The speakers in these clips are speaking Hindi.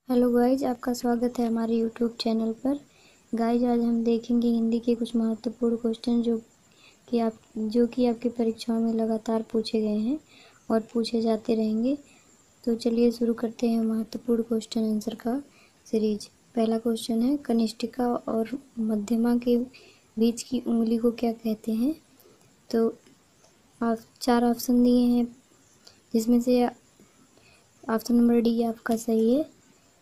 हेलो गाइज, आपका स्वागत है हमारे यूट्यूब चैनल पर। गाइज, आज हम देखेंगे हिंदी के कुछ महत्वपूर्ण क्वेश्चन जो कि आपकी परीक्षाओं में लगातार पूछे गए हैं और पूछे जाते रहेंगे। तो चलिए शुरू करते हैं महत्वपूर्ण क्वेश्चन आंसर का सीरीज। पहला क्वेश्चन है, कनिष्ठिका और मध्यमा के बीच की उंगली को क्या कहते हैं? तो आप 4 ऑप्शन दिए हैं, जिसमें से ऑप्शन नंबर डी आपका सही है।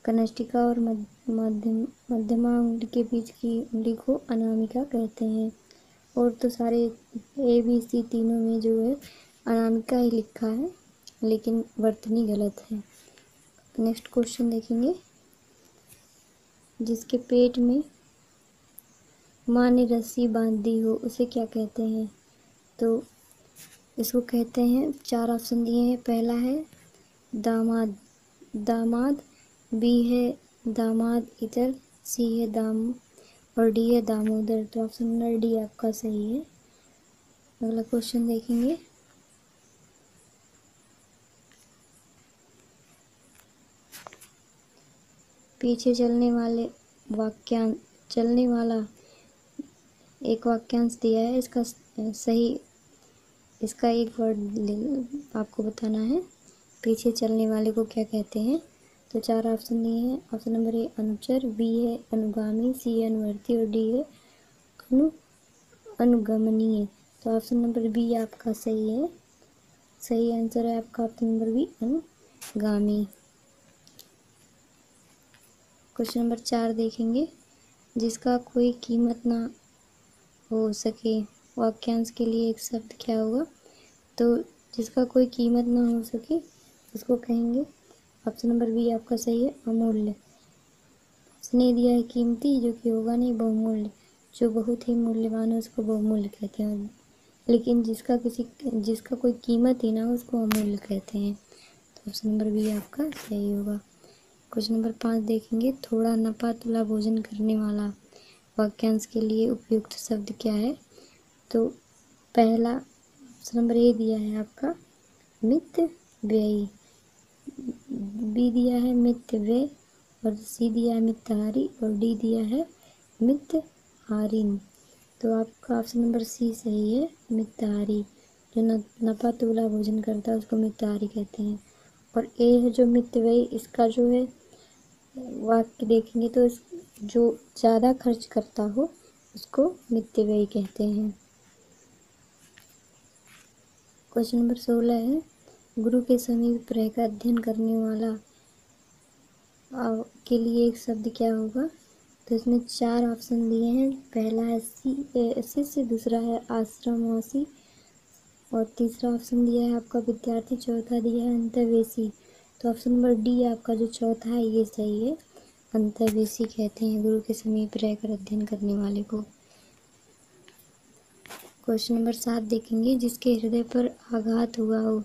कनिष्ठिका और मध्यमा उंगली के बीच की उंगली को अनामिका कहते हैं। और तो सारे ए बी सी तीनों में जो है अनामिका ही लिखा है, लेकिन वर्तनी गलत है। नेक्स्ट क्वेश्चन देखेंगे, जिसके पेट में माँ ने रस्सी बांध दी हो उसे क्या कहते हैं? तो इसको कहते हैं, 4 ऑप्शन दिए हैं। पहला है दामाद, बी है दामाद इतर, सी है दाम और डी है दामोदर। तो ऑप्शन नंबर डी आपका सही है। अगला क्वेश्चन देखेंगे, पीछे चलने वाला एक वाक्यांश दिया है, इसका एक वर्ड आपको बताना है। पीछे चलने वाले को क्या कहते हैं? तो 4 ऑप्शन दिए हैं। ऑप्शन नंबर ए अनुचर, बी है अनुगामी, सी है अनुवर्ती और डी है अनुगमनीय। तो ऑप्शन नंबर बी आपका सही है। सही आंसर है आपका ऑप्शन नंबर बी, अनुगामी। क्वेश्चन नंबर 4 देखेंगे, जिसका कोई कीमत ना हो सके वाक्यांश के लिए एक शब्द क्या होगा? तो जिसका कोई कीमत ना हो सके उसको कहेंगे, ऑप्शन नंबर बी आपका सही है, अमूल्य। उसने दिया है कीमती, जो कि होगा नहीं, बहुमूल्य। जो बहुत ही मूल्यवान है उसको बहुमूल्य कहते हैं, लेकिन जिसका कोई कीमत ही ना हो उसको अमूल्य कहते हैं। तो ऑप्शन नंबर बी आपका सही होगा। क्वेश्चन नंबर 5 देखेंगे, थोड़ा नपा तुला भोजन करने वाला वाक्यांश के लिए उपयुक्त शब्द क्या है? तो पहला ऑप्शन नंबर ए दिया है आपका मित व्ययी, बी दिया है मित व्यय और सी दिया है मितहारी और डी दिया है मितहारिन। तो आपका ऑप्शन नंबर सी सही है, मितहारी। जो नपा तोला भोजन करता है उसको मितहारी कहते हैं। और ए है जो मितव्ययी, इसका जो है वाक्य देखेंगे तो जो ज़्यादा खर्च करता हो उसको मितव्ययी कहते हैं। क्वेश्चन नंबर 16 है, गुरु के समीप रहकर अध्ययन करने वाला के लिए एक शब्द क्या होगा? तो इसमें 4 ऑप्शन दिए हैं। पहला है शिष्य, दूसरा है आश्रमवासी और तीसरा ऑप्शन दिया है आपका विद्यार्थी, चौथा दिया है अंतर्वेशी। तो ऑप्शन नंबर डी आपका जो चौथा है ये सही है, अंतर्वेशी कहते हैं गुरु के समीप रहकर अध्ययन करने वाले को। क्वेश्चन नंबर 7 देखेंगे, जिसके हृदय पर आघात हुआ हो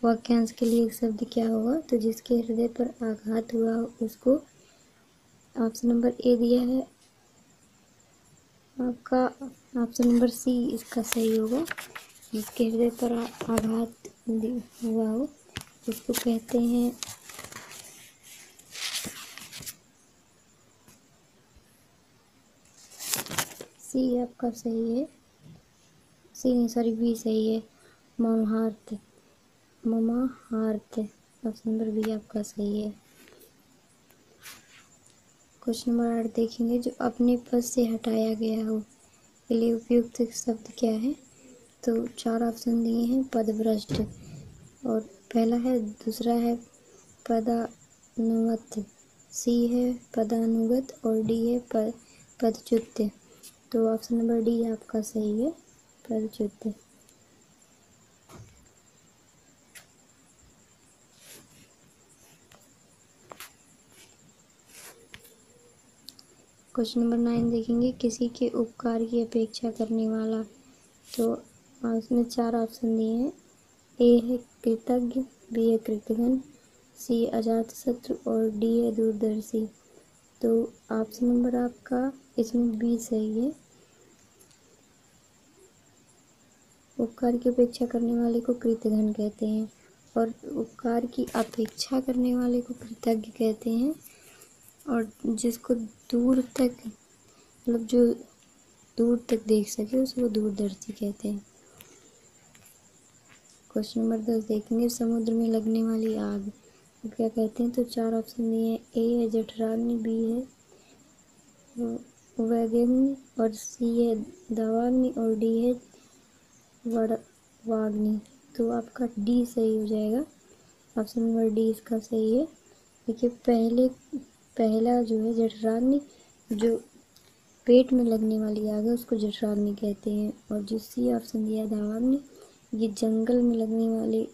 वाक्यांश के लिए एक शब्द क्या होगा? तो जिसके हृदय पर आघात हुआ हो उसको ऑप्शन नंबर ए दिया है आपका, ऑप्शन नंबर सी इसका सही होगा। जिसके हृदय पर आघात हुआ हो उसको कहते हैं, सी आपका सही है, सी नहीं सॉरी बी सही है, ममाहार्थ। ऑप्शन नंबर बी आपका सही है। क्वेश्चन नंबर 8 देखेंगे, जो अपने पद से हटाया गया हो के लिए उपयुक्त शब्द क्या है? तो 4 ऑप्शन दिए हैं, पदभ्रष्ट और पहला है, दूसरा है पदानुगत, सी है पदानुगत और डी है पदच्युत। तो ऑप्शन नंबर डी आपका सही है, पदच्युत। क्वेश्चन नंबर 9 देखेंगे, किसी के उपकार की अपेक्षा करने वाला। तो उसमें 4 ऑप्शन दिए हैं। ए है कृतज्ञ, बी है कृतघ्न, सी अजातशत्रु और डी है दूरदर्शी। तो ऑप्शन नंबर आपका इसमें बी सही है, उपकार की अपेक्षा करने वाले को कृतघ्न कहते हैं। और उपकार की अपेक्षा करने वाले को कृतज्ञ कहते हैं। और जिसको दूर तक मतलब जो दूर तक देख सके उसको दूरदर्शी कहते हैं। क्वेश्चन नंबर 10 देखेंगे, समुद्र में लगने वाली आग तो क्या कहते हैं? तो 4 ऑप्शन दिए हैं। ए है जठराग्नि, बी है वैगग्नि, और सी है दावाग्नि, और डी है वाग्नि। तो आपका डी सही हो जाएगा। ऑप्शन नंबर डी इसका सही है। देखिए पहला जो है जठराग्नि, जो पेट में लगने वाली आग है उसको जठराग्नि कहते हैं। और जो सी ऑप्शन दिया दावाग्नि, ये जंगल में लगने वाली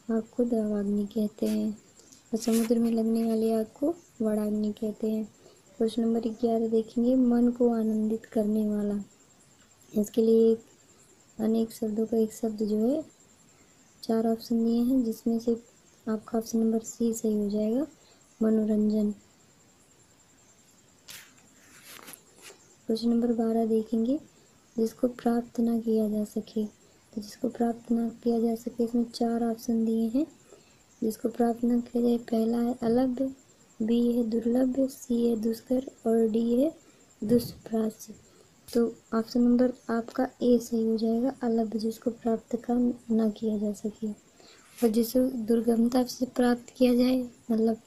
आग को दावाग्नि कहते हैं। और समुद्र में लगने वाली आग को वड़ाग्नि कहते हैं। क्वेश्चन नंबर 11 देखेंगे, मन को आनंदित करने वाला। इसके लिए अनेक शब्दों का एक शब्द जो है 4 ऑप्शन दिए हैं, जिसमें से आपका ऑप्शन नंबर सी सही हो जाएगा, मनोरंजन। क्वेश्चन नंबर 12 देखेंगे, जिसको प्राप्त ना किया जा सके। तो जिसको प्राप्त ना किया जा सके इसमें 4 ऑप्शन दिए हैं। जिसको प्राप्त ना किया जाए, पहला है अलभ्य, बी है दुर्लभ, सी है दुष्कर, और डी है दुष्प्राच्य। तो ऑप्शन नंबर आपका ए सही हो जाएगा, अलभ्य, जिसको प्राप्त का ना किया जा सके। और जिसे दुर्गमता से प्राप्त किया जाए, मतलब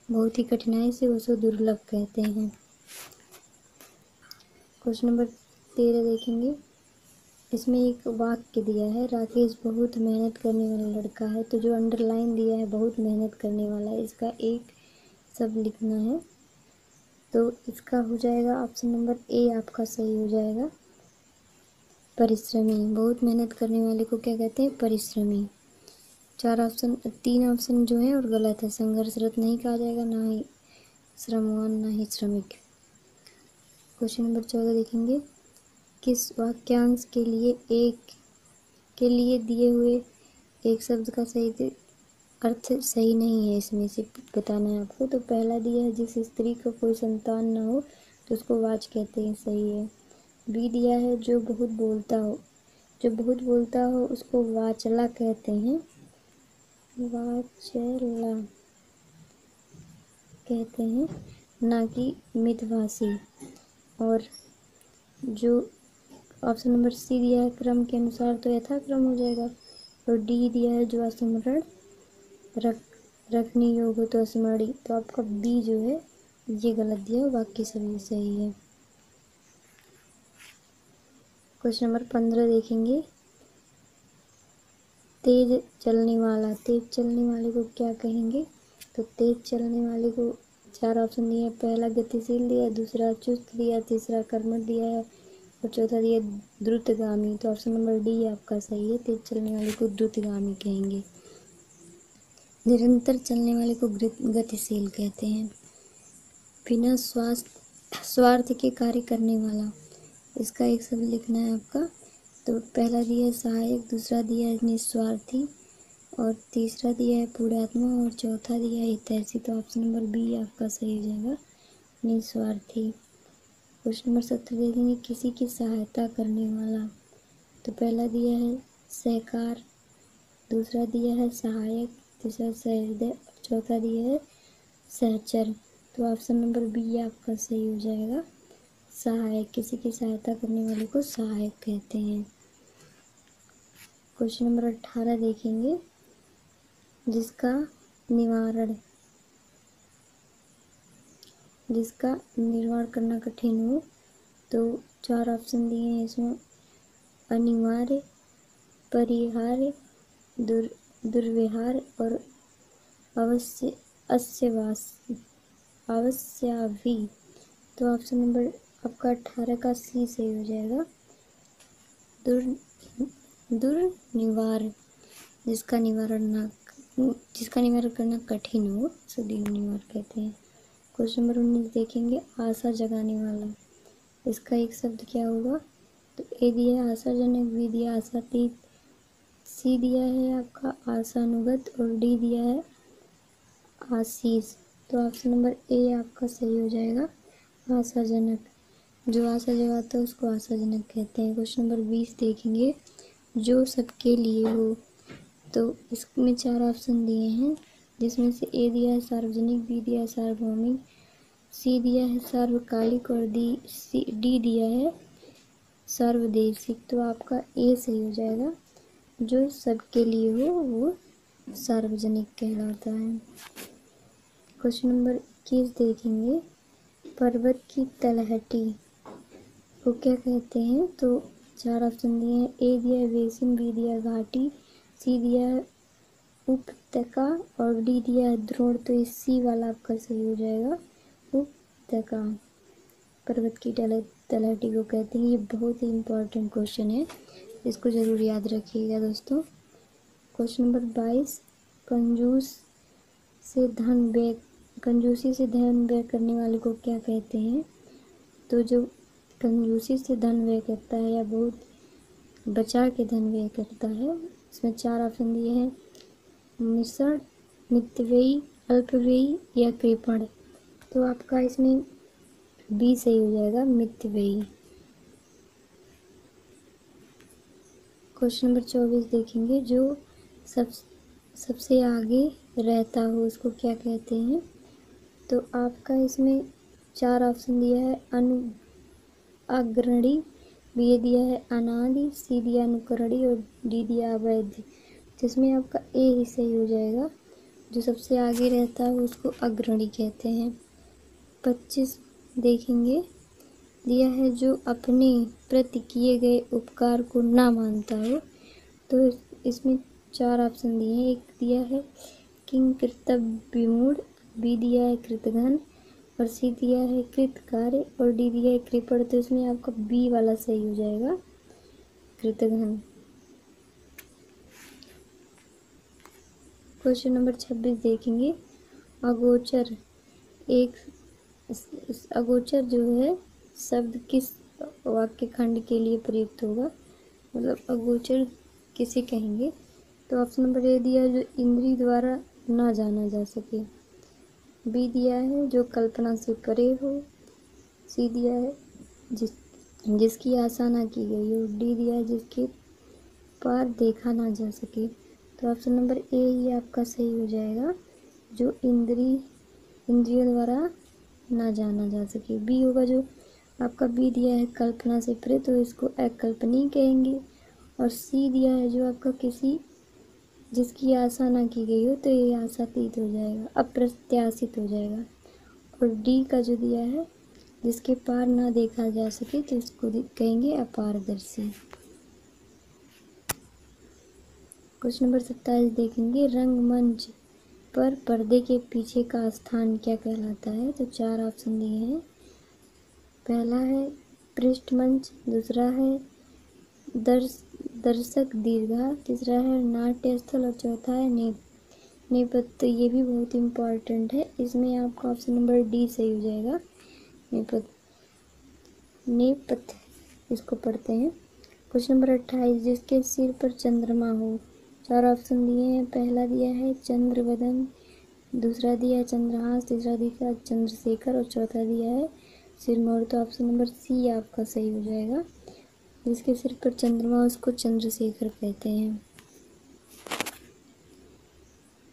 बहुत ही कठिनाई से, उसको दुर्लभ कहते हैं। क्वेश्चन नंबर 13 देखेंगे, इसमें एक वाक्य दिया है, राकेश बहुत मेहनत करने वाला लड़का है। तो जो अंडरलाइन दिया है बहुत मेहनत करने वाला है, इसका एक शब्द लिखना है। तो इसका हो जाएगा ऑप्शन नंबर ए आपका सही हो जाएगा, परिश्रमी। बहुत मेहनत करने वाले को क्या कहते हैं? परिश्रमी। 3 ऑप्शन जो है और गलत है। संघर्षरत नहीं कहा जाएगा, ना ही श्रमवान, ना ही श्रमिक। क्वेश्चन नंबर 14 देखेंगे, किस वाक्यांश के लिए दिए हुए एक शब्द का सही अर्थ सही नहीं है, इसमें से बताना है आपको। तो पहला दिया है, जिस स्त्री को कोई संतान ना हो तो उसको वाच कहते हैं, सही है। बी दिया है, जो बहुत बोलता हो उसको वाचला कहते हैं, वाचला कहते हैं, ना कि मितभाषी। और जो ऑप्शन नंबर सी दिया है, क्रम के अनुसार, तो यथाक्रम हो जाएगा। और डी दिया है, जो स्मरण रखने योग्य हो तो स्मरणीय। तो आपका बी जो है ये गलत दिया है, बाकी सभी सही है। क्वेश्चन नंबर 15 देखेंगे, तेज चलने वाले को क्या कहेंगे? तो तेज चलने वाले को 4 ऑप्शन दिए हैं। पहला गतिशील दिया, दूसरा चुस्त दिया, तीसरा कर्मठ दिया है, और चौथा दिया द्रुतगामी। तो ऑप्शन नंबर डी आपका सही है, तेज चलने वाले को द्रुतगामी कहेंगे। निरंतर चलने वाले को गतिशील कहते हैं। बिना स्वार्थ के कार्य करने वाला, इसका एक शब्द लिखना है आपका। तो पहला दिया है सहायक, दूसरा दिया है निस्वार्थी, और तीसरा दिया है पूर्णात्मा, और चौथा दिया है हितैषी। तो ऑप्शन नंबर बी आपका सही हो जाएगा, निस्वार्थी। क्वेश्चन नंबर 17 देखेंगे, किसी की सहायता करने वाला। तो पहला दिया है सहकार, दूसरा दिया है सहायक, तीसरा सहृदय, और चौथा दिया है सहचर। तो ऑप्शन नंबर बी आपका सही हो जाएगा, सहायक। किसी की सहायता करने वाले को सहायक कहते हैं। क्वेश्चन नंबर 18 देखेंगे, जिसका निर्वाण करना कठिन हो। तो 4 ऑप्शन दिए हैं इसमें, अनिवार्य, परिहार्य, दुर्व्यवहार, और अवश्याभि। तो ऑप्शन नंबर आपका 18 का सी सही हो जाएगा, दुर्निवार। जिसका निवारण करना कठिन हो उसे दुर्निवार कहते हैं। क्वेश्चन नंबर 19 देखेंगे, आशा जगाने वाला। इसका एक शब्द क्या होगा? तो ए दिया है आशाजनक, बी दिया आशातीत, सी दिया है आपका आशानुगत, और डी दिया है आशीष। तो ऑप्शन नंबर ए आपका सही हो जाएगा, आशाजनक। जो आशा जगाता है उसको आशाजनक कहते हैं। क्वेश्चन नंबर 20 देखेंगे, जो सबके लिए हो। तो इसमें 4 ऑप्शन दिए हैं, जिसमें से ए दिया है सार्वजनिक, बी दिया है सार्वभौमिक, सी दिया है सार्वकालिक और डी दिया है सार्वदेशिक। तो आपका ए सही हो जाएगा, जो सबके लिए हो वो सार्वजनिक कहलाता है। क्वेश्चन नंबर 21 देखेंगे, पर्वत की तलहटी को क्या कहते हैं? तो 4 ऑप्शन दिए हैं, ए दिया है बेसिन, बी दिया है घाटी, सी दिया है उपत्यका और डी दिया है द्रोण। तो इस सी वाला आपका सही हो जाएगा, उपत्यका। पर्वत की तलहटी को कहते हैं। ये बहुत ही इम्पोर्टेंट क्वेश्चन है, इसको ज़रूर याद रखिएगा दोस्तों। क्वेश्चन नंबर 22, कंजूसी से धन व्यय करने वाले को क्या कहते हैं? तो जो कंजूसी से धन व्यय करता है या बहुत बचा के धन व्यय करता है, इसमें 4 ऑप्शन दिए हैं, मिश्रण, मितव्ययी, अल्पव्ययी या कृपण। तो आपका इसमें बी सही हो जाएगा, मितव्ययी। क्वेश्चन नंबर 24 देखेंगे, जो सबसे आगे रहता हो उसको क्या कहते हैं? तो आपका इसमें 4 ऑप्शन दिया है, अग्रणी, बी दिया है अनादि, सी दिया अनुकरणीय और डी दिया अवैध। जिसमें आपका ए ही सही हो जाएगा, जो सबसे आगे रहता है उसको अग्रणी कहते हैं। 25 देखेंगे, दिया है जो अपने प्रति किए गए उपकार को ना मानता हो। तो इसमें 4 ऑप्शन दिए हैं, एक दिया है किंकृतविमूढ़, बी दिया है कृतघ्न और सी दिया है कृतकार्य और डी दिया है कृपण। तो इसमें आपका बी वाला सही हो जाएगा, कृतघ्न। क्वेश्चन नंबर 26 देखेंगे, अगोचर अगोचर जो है शब्द किस वाक्य खंड के लिए प्रयुक्त होगा? मतलब अगोचर किसे कहेंगे? तो ऑप्शन नंबर ए दिया है, जो इंद्रिय द्वारा ना जाना जा सके, बी दिया है जो कल्पना से परे हो, सी दिया है जिसकी आशा ना की गई हो, डी दिया है जिसके पार देखा ना जा सके। तो ऑप्शन नंबर ए ही आपका सही हो जाएगा, जो इंद्रियों द्वारा ना जाना जा सके। बी होगा, जो आपका बी दिया है कल्पना से परे, तो इसको अकल्पनीय कहेंगे। और सी दिया है जो आपका जिसकी आशा ना की गई हो, तो ये आशातीत हो जाएगा, अप्रत्याशित हो जाएगा। और डी का जो दिया है जिसके पार ना देखा जा सके, तो इसको कहेंगे अपारदर्शी। क्वेश्चन नंबर 27 देखेंगे, रंगमंच पर पर्दे के पीछे का स्थान क्या कहलाता है? तो 4 ऑप्शन दिए हैं, पहला है पृष्ठमंच, दूसरा है दर्शक दीर्घा, तीसरा है नाट्य स्थल और चौथा है नेपथ्य। तो ये भी बहुत इम्पोर्टेंट है, इसमें आपका ऑप्शन नंबर डी सही हो जाएगा, नेपथ्य। इसको पढ़ते हैं। क्वेश्चन नंबर 28, जिसके सिर पर चंद्रमा हो। 4 ऑप्शन दिए हैं, पहला दिया है चंद्रवदन, दूसरा दिया है चंद्रहास, तीसरा दिया है चंद्रशेखर और चौथा दिया है सिरमौर। तो ऑप्शन नंबर सी आपका सही हो जाएगा, जिसके सिर पर चंद्रमा उसको चंद्रशेखर कहते हैं।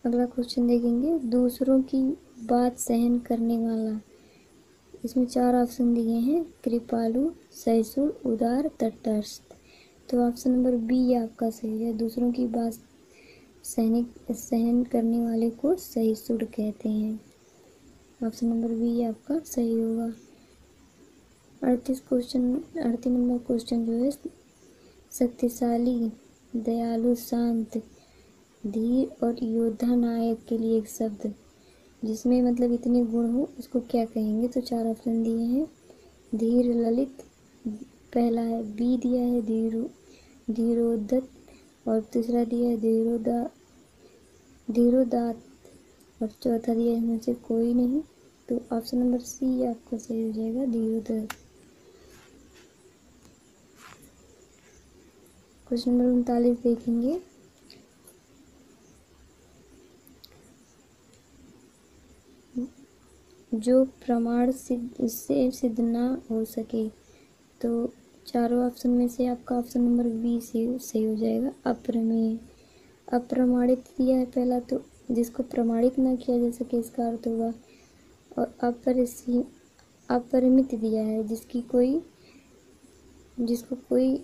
अगला क्वेश्चन देखेंगे, दूसरों की बात सहन करने वाला। इसमें 4 ऑप्शन दिए हैं, कृपालु, सहिष्णु, उदार, तटस्थ। तो ऑप्शन नंबर बी आपका सही है, दूसरों की बात सहन करने वाले को सहिष्णु कहते हैं। ऑप्शन नंबर बी आपका सही होगा। 38 नंबर क्वेश्चन जो है, शक्तिशाली, दयालु, शांत, धीर और योद्धा नायक के लिए एक शब्द जिसमें मतलब इतने गुण हो उसको क्या कहेंगे? तो 4 ऑप्शन दिए हैं, धीर, ललित, पहला है बी दिया है धीरोदत्त और तीसरा दिया है धीरोदात्त और चौथा दिया है इनमें से कोई नहीं। तो ऑप्शन नंबर सी आपका सही हो जाएगा, धीरोदत्त। क्वेश्चन नंबर 39 देखेंगे, जो प्रमाण से सिद्ध ना हो सके। तो चारों ऑप्शन में से आपका ऑप्शन नंबर बी से सही हो जाएगा, अप्रमेय। अप्रमाणित दिया है पहला, तो जिसको प्रमाणित ना किया जा सके इसका अर्थ होगा। और अपरिमित दिया है जिसको कोई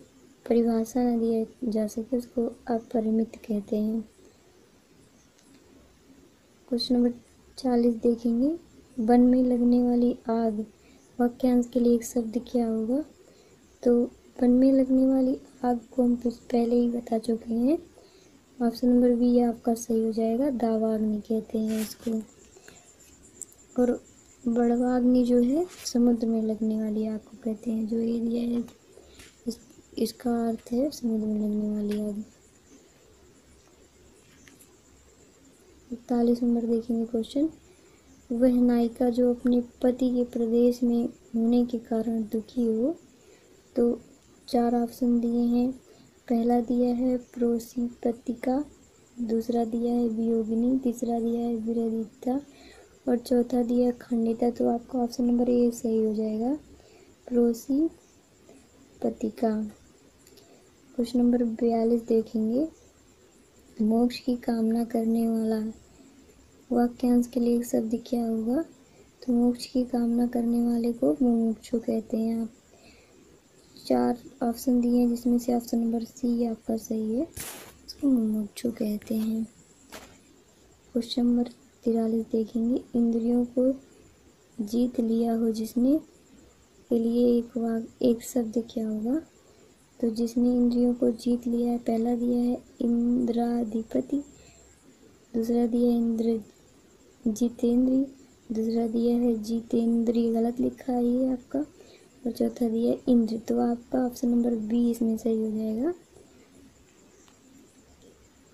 परिभाषा ना दिया जा सके उसको अपरिमित कहते हैं। क्वेश्चन नंबर 40 देखेंगे। वन में लगने वाली आग, वाक्यांश के लिए एक शब्द क्या होगा? तो वन में लगने वाली आग को हम पहले ही बता चुके हैं। ऑप्शन नंबर बी आपका सही हो जाएगा, दावाग्नि कहते हैं इसको। और बड़वाग्नि जो है समुद्र में लगने वाली आग को कहते हैं। जो ये दिया है इसका अर्थ है समुद्र में लगने वाली आग। 41 नंबर देखेंगे क्वेश्चन। वह नायिका जो अपने पति के प्रदेश में होने के कारण दुखी हो। तो 4 ऑप्शन दिए हैं। पहला दिया है प्रोसिपतिका, दूसरा दिया है वियोगिनी, तीसरा दिया है विरहिता और चौथा दिया है खंडिता। तो आपका ऑप्शन नंबर ए सही हो जाएगा, प्रोसिपतिका। क्वेश्चन नंबर 42 देखेंगे। मोक्ष की कामना करने वाला, वाक्यांश के लिए एक शब्द क्या होगा? तो मोक्ष की कामना करने वाले को मुमुक्षु कहते हैं। आप 4 ऑप्शन दिए हैं जिसमें से ऑप्शन नंबर सी आपका सही है, इसको मुमुक्षु कहते हैं। क्वेश्चन नंबर 43 देखेंगे। इंद्रियों को जीत लिया हो जिसने, के लिए एक शब्द क्या होगा? तो जिसने इंद्रियों को जीत लिया है, पहला दिया है इंद्राधिपति, दूसरा दिया है जितेंद्री, दूसरा दिया है जितेंद्री, गलत लिखा है ये आपका, और चौथा दिया है इंद्र। तो आपका ऑप्शन नंबर बी इसमें सही हो जाएगा।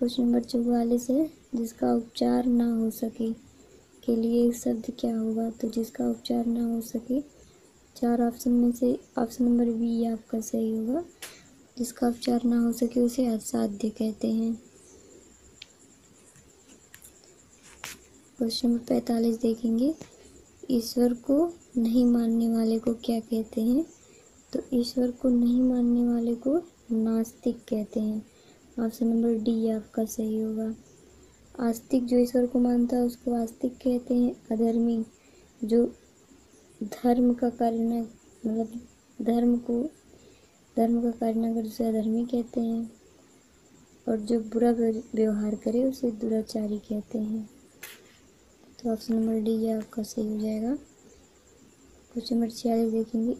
क्वेश्चन नंबर 44 है। जिसका उपचार ना हो सके, के लिए एक शब्द क्या होगा? तो जिसका उपचार ना हो सके, 4 ऑप्शन में से ऑप्शन नंबर बी आपका सही होगा। जिसका उपचार ना हो सके उसे असाध्य कहते हैं। क्वेश्चन नंबर 45 देखेंगे। ईश्वर को नहीं मानने वाले को क्या कहते हैं? तो ईश्वर को नहीं मानने वाले को नास्तिक कहते हैं। ऑप्शन नंबर डी आपका सही होगा। आस्तिक जो ईश्वर को मानता है उसको आस्तिक कहते हैं। अधर्मी जो धर्म का कार्य न मतलब धर्म का कार्य न करे उसे अधर्मी कहते हैं। और जो बुरा व्यवहार करे उसे दुराचारी कहते हैं। तो ऑप्शन नंबर डी आपका सही हो जाएगा। क्वेश्चन नंबर 46 देखेंगे।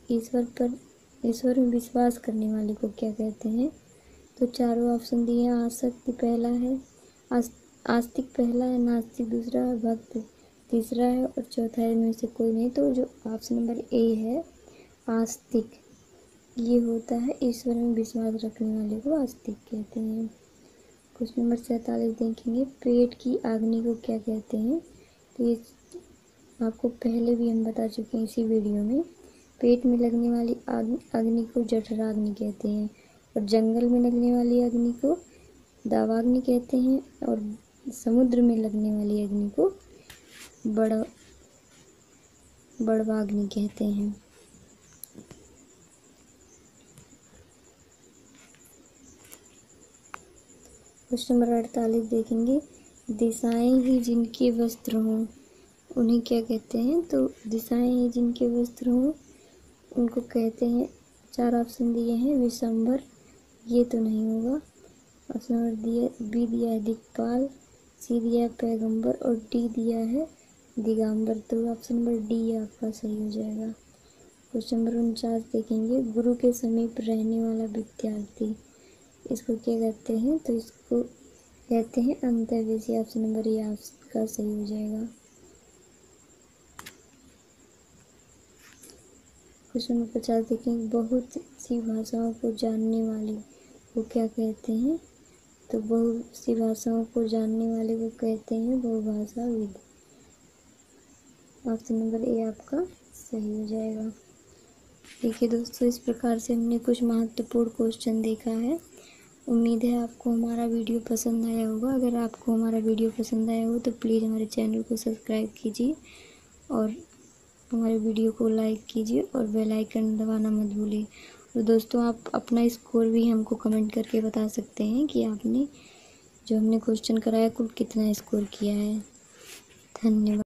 ईश्वर में विश्वास करने वाले को क्या कहते हैं? तो चारों ऑप्शन दिए हैं। आसक्ति पहला है, आस्तिक पहला है, नास्तिक दूसरा है, भक्त तीसरा है और चौथा है इनमें से कोई नहीं। तो जो ऑप्शन नंबर ए है आस्तिक, ये होता है ईश्वर में विश्वास रखने वाले को आस्तिक कहते हैं। क्वेश्चन नंबर 47 देखेंगे। पेट की अग्नि को क्या कहते हैं? तो ये आपको पहले भी हम बता चुके हैं इसी वीडियो में। पेट में लगने वाली अग्नि को जठराग्नि कहते हैं और जंगल में लगने वाली अग्नि को दावाग्नि कहते हैं और समुद्र में लगने वाली अग्नि को बड़वाग्नि कहते हैं। क्वेश्चन नंबर 48 देखेंगे। दिशाएं ही जिनके वस्त्र हों उन्हें क्या कहते हैं? तो दिशाएं ही जिनके वस्त्र हों उनको कहते हैं। 4 ऑप्शन दिए हैं। विशंबर, ये तो नहीं होगा। ऑप्शन नंबर बी दिया है दिक्पाल, सी दिया है पैगंबर और डी दिया है दिगंबर। तो ऑप्शन नंबर डी आपका सही हो जाएगा। क्वेश्चन नंबर 49 देखेंगे। गुरु के समीप रहने वाला विद्यार्थी, इसको क्या कहते हैं? तो इसको कहते हैं अंतर्वेशी। ऑप्शन नंबर ए आपका सही हो जाएगा। क्वेश्चन नंबर 50 देखेंगे। बहुत सी भाषाओं को जानने वाले को क्या कहते हैं? तो बहुत सी भाषाओं को जानने वाले को कहते हैं बहुभाषाविद। ऑप्शन नंबर ए आपका सही हो जाएगा। देखिए दोस्तों, इस प्रकार से हमने कुछ महत्वपूर्ण क्वेश्चन देखा है। उम्मीद है आपको हमारा वीडियो पसंद आया होगा। अगर आपको हमारा वीडियो पसंद आया हो तो प्लीज़ हमारे चैनल को सब्सक्राइब कीजिए और हमारे वीडियो को लाइक कीजिए और बेल आइकन दबाना मत भूलिए। और दोस्तों, आप अपना स्कोर भी हमको कमेंट करके बता सकते हैं कि आपने जो हमने क्वेश्चन कराया कुल कितना स्कोर किया है। धन्यवाद।